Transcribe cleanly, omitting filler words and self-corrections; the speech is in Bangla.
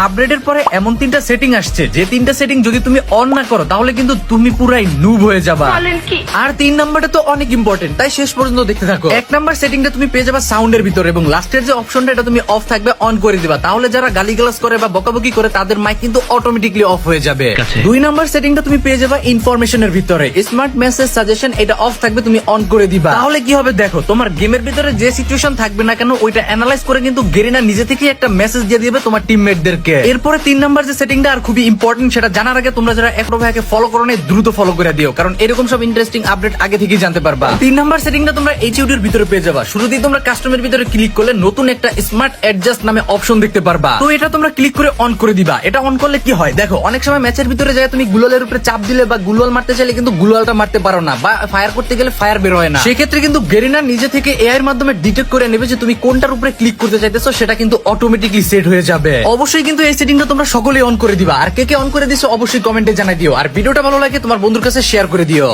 আপডেটের পরে এমন 3টা সেটিং আসছে, যে 3টা সেটিং যদি তুমি অন না করো তাহলে কিন্তু তুমি পুরাই নুব হয়ে যাবা। আর 3 নাম্বারটা তো অনেক ইম্পর্টেন্ট, তাই শেষ পর্যন্ত দেখতে থাকো। 1 নাম্বার সেটিংটা তুমি পেয়ে যাবা সাউন্ডের ভিতরে, এবং লাস্টের যে অপশনটা এটা তুমি অফ থাকবে, অন করে দিবা। তাহলে যারা গালিগালাজ করে বা বকাবকি করে তাদের মাইক কিন্তু অটোমেটিকলি অফ হয়ে যাবে। 2 নাম্বার সেটিংটা তুমি পেয়ে যাবা ইনফরমেশনের ভিতরে, স্মার্ট মেসেজ সাজেশন এটা অফ থাকবে, তুমি অন করে দিবা। তাহলে কি হবে দেখো, তোমার গেমের ভিতরে যে সিচুয়েশন থাকবে না কেন ওইটা অ্যানালাইজ করে কিন্তু গেরিনা নিজে থেকে একটা মেসেজ দিয়ে দিবে তোমার টিমমেটদেরকে। এরপরে 3 নাম্বার যে সেটিংটা আর খুবই ইম্পর্টেন্ট, সেটা জানার আগে তোমরা যারা এখনো ভাইকে ফলো করো না দ্রুত ফলো করে দিও, কারণ এরকম সব ইন্টারেস্টিং আপডেট আগে থেকেই জানতে পারবা। 3 নাম্বার সেটিংটা তোমরা এইচইউডির ভিতরে পেয়ে যাবা। শুরুতেই তোমরা কাস্টমের ভিতরে ক্লিক করলে নতুন একটা স্মার্ট অ্যাডজাস্ট নামে অপশন দেখতে পারবা। তো এটা তোমরা ক্লিক করে অন করে দিবা। এটা অন করলে কি হয় দেখো, অনেক সময় ম্যাচের ভিতরে যায় তুমি গুলালের উপরে চাপ দিলে বা গুলাল মারতে চাইলে কিন্তু গুলালটা মারতে পারো না, বা ফায়ার করতে গেলে ফায়ার বের হয় না। সেক্ষেত্রে কিন্তু গেরিনা নিজে থেকে এআই এর মাধ্যমে ডিটেক্ট করে নেবে যে তুমি কোনটার উপরে ক্লিক করতে চাইতেছো, সেটা কিন্তু অটোমেটিকলি সেট হয়ে যাবে। অবশ্যই কিন্তু এই সেটিংটা তোমরা সকলেই অন করে দিবা। আর কে কে অন করে দিছো অবশ্যই কমেন্টে জানাই দিও। আর ভিডিওটা ভালো লাগে তোমার বন্ধুর কাছে শেয়ার করে দিও।